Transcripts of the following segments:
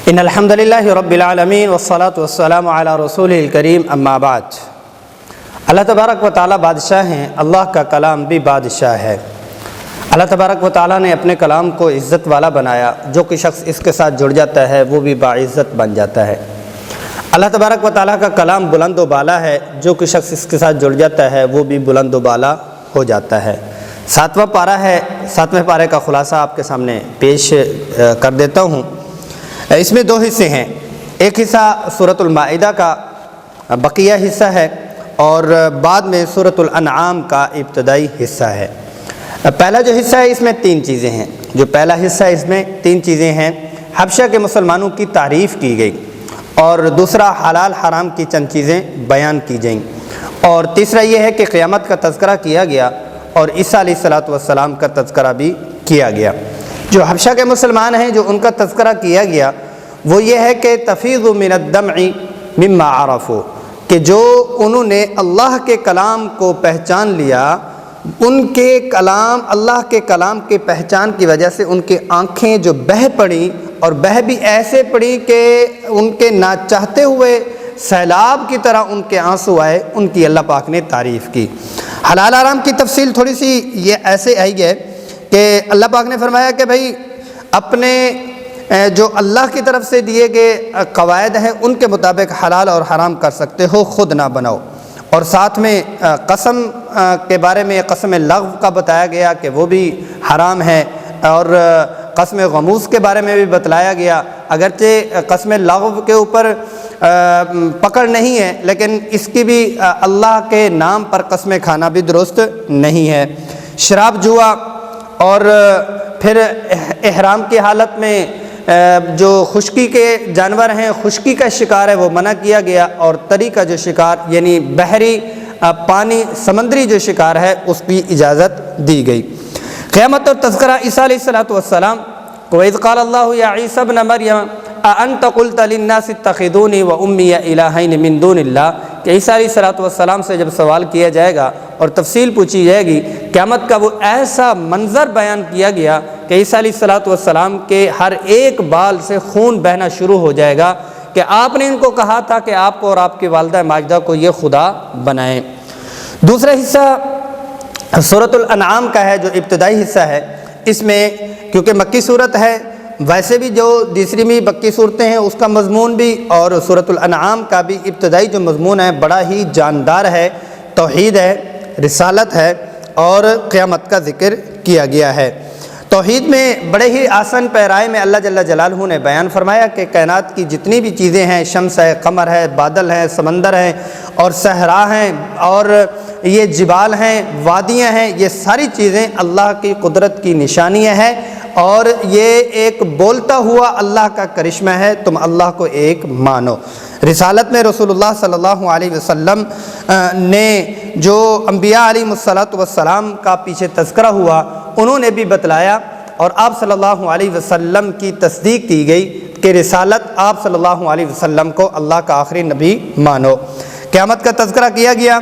ان الحمد للہ رب العالمین والصلاة والسلام علی رسول الکریم اما بعد۔ اللہ تبارک و تعالیٰ بادشاہ ہیں، اللہ کا کلام بھی بادشاہ ہے۔ اللہ تبارک و تعالیٰ نے اپنے کلام کو عزت والا بنایا، جو کہ شخص اس کے ساتھ جڑ جاتا ہے وہ بھی باعزت بن جاتا ہے۔ اللہ تبارک و تعالیٰ کا کلام بلند و بالا ہے، جو کہ شخص اس کے ساتھ جڑ جاتا ہے وہ بھی بلند و بالا ہو جاتا ہے۔ ساتواں پارہ ہے، ساتویں پارے کا خلاصہ آپ کے سامنے پیش کر دیتا ہوں۔ اس میں دو حصے ہیں، ایک حصہ سورۃ المائدہ کا بقیہ حصہ ہے اور بعد میں سورۃ الانعام کا ابتدائی حصہ ہے۔ پہلا جو حصہ ہے اس میں تین چیزیں ہیں، جو پہلا حصہ ہے اس میں تین چیزیں ہیں۔ حبشہ کے مسلمانوں کی تعریف کی گئی، اور دوسرا حلال حرام کی چند چیزیں بیان کی جائیں، اور تیسرا یہ ہے کہ قیامت کا تذکرہ کیا گیا اور عیسیٰ علیہ السلام کا تذکرہ بھی کیا گیا۔ جو حبشہ کے مسلمان ہیں جو ان کا تذکرہ کیا گیا وہ یہ ہے کہ تفیض من الدمع مما عرفوا، کہ جو انہوں نے اللہ کے کلام کو پہچان لیا، ان کے کلام اللہ کے کلام کے پہچان کی وجہ سے ان کی آنکھیں جو بہہ پڑیں، اور بہہ بھی ایسے پڑیں کہ ان کے نہ چاہتے ہوئے سیلاب کی طرح ان کے آنسو آئے، ان کی اللہ پاک نے تعریف کی۔ حلال حرام کی تفصیل تھوڑی سی یہ ایسے آئی ہے کہ اللہ پاک نے فرمایا کہ بھائی اپنے جو اللہ کی طرف سے دیے گئے قواعد ہیں ان کے مطابق حلال اور حرام کر سکتے ہو، خود نہ بناؤ۔ اور ساتھ میں قسم کے بارے میں قسم لغو کا بتایا گیا کہ وہ بھی حرام ہے، اور قسم غموس کے بارے میں بھی بتلایا گیا۔ اگرچہ قسم لغو کے اوپر پکڑ نہیں ہے، لیکن اس کی بھی اللہ کے نام پر قسمیں کھانا بھی درست نہیں ہے۔ شراب جوا اور پھر احرام کی حالت میں جو خشکی کے جانور ہیں، خشکی کا شکار ہے وہ منع کیا گیا، اور تری کا جو شکار یعنی بحری پانی سمندری جو شکار ہے اس کی اجازت دی گئی۔ قیامت اور تذکرہ عیسیٰ علیہ السلام کو اذ قال اللہ یا عیسی ابن مریم اانت قلت للناس اتخذونی وامی الہین من دون اللہ، کہ عیسیٰ علیہ السلام سے جب سوال کیا جائے گا اور تفصیل پوچھی جائے گی، قیامت کا وہ ایسا منظر بیان کیا گیا کہ عیسیٰ علیہ السلام کے ہر ایک بال سے خون بہنا شروع ہو جائے گا کہ آپ نے ان کو کہا تھا کہ آپ کو اور آپ کی والدہ ماجدہ کو یہ خدا بنائیں۔ دوسرا حصہ سورۃ الانعام کا ہے جو ابتدائی حصہ ہے۔ اس میں کیونکہ مکی صورت ہے، ویسے بھی جو دوسری بھی مکی صورتیں ہیں اس کا مضمون بھی اور سورۃ الانعام کا بھی ابتدائی جو مضمون ہے بڑا ہی جاندار ہے، توحید ہے، رسالت ہے اور قیامت کا ذکر کیا گیا ہے۔ توحید میں بڑے ہی آسان پیرائے میں اللہ جل جلالہ نے بیان فرمایا کہ کائنات کی جتنی بھی چیزیں ہیں، شمس ہے، قمر ہے، بادل ہیں، سمندر ہیں اور صحرا ہیں، اور یہ جبال ہیں، وادیاں ہیں، یہ ساری چیزیں اللہ کی قدرت کی نشانیاں ہیں، اور یہ ایک بولتا ہوا اللہ کا کرشمہ ہے، تم اللہ کو ایک مانو۔ رسالت میں رسول اللہ صلی اللہ علیہ وسلم نے جو انبیاء علیہ السلام کا پیچھے تذکرہ ہوا انہوں نے بھی بتلایا، اور آپ صلی اللہ علیہ وسلم کی تصدیق کی گئی کہ رسالت آپ صلی اللہ علیہ وسلم کو اللہ کا آخری نبی مانو۔ قیامت کا تذکرہ کیا گیا،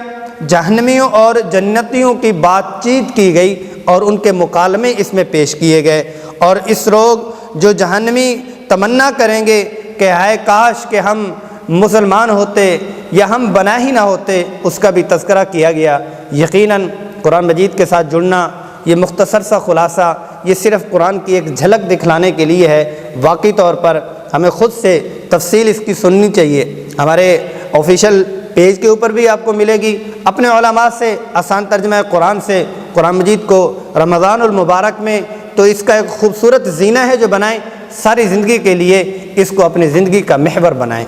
جہنمیوں اور جنتیوں کی بات چیت کی گئی اور ان کے مکالمے اس میں پیش کیے گئے، اور اس روز جو جہنمی تمنا کریں گے کہ ہائے کاش کہ ہم مسلمان ہوتے یا ہم بنا ہی نہ ہوتے، اس کا بھی تذکرہ کیا گیا۔ یقیناً قرآن مجید کے ساتھ جڑنا، یہ مختصر سا خلاصہ یہ صرف قرآن کی ایک جھلک دکھلانے کے لیے ہے، واقعی طور پر ہمیں خود سے تفصیل اس کی سننی چاہیے۔ ہمارے آفیشیل پیج کے اوپر بھی آپ کو ملے گی، اپنے علماء سے آسان ترجمہ قرآن سے قرآن مجید کو رمضان المبارک میں تو اس کا ایک خوبصورت زینہ ہے جو بنائیں، ساری زندگی کے لیے اس کو اپنی زندگی کا محور بنائیں۔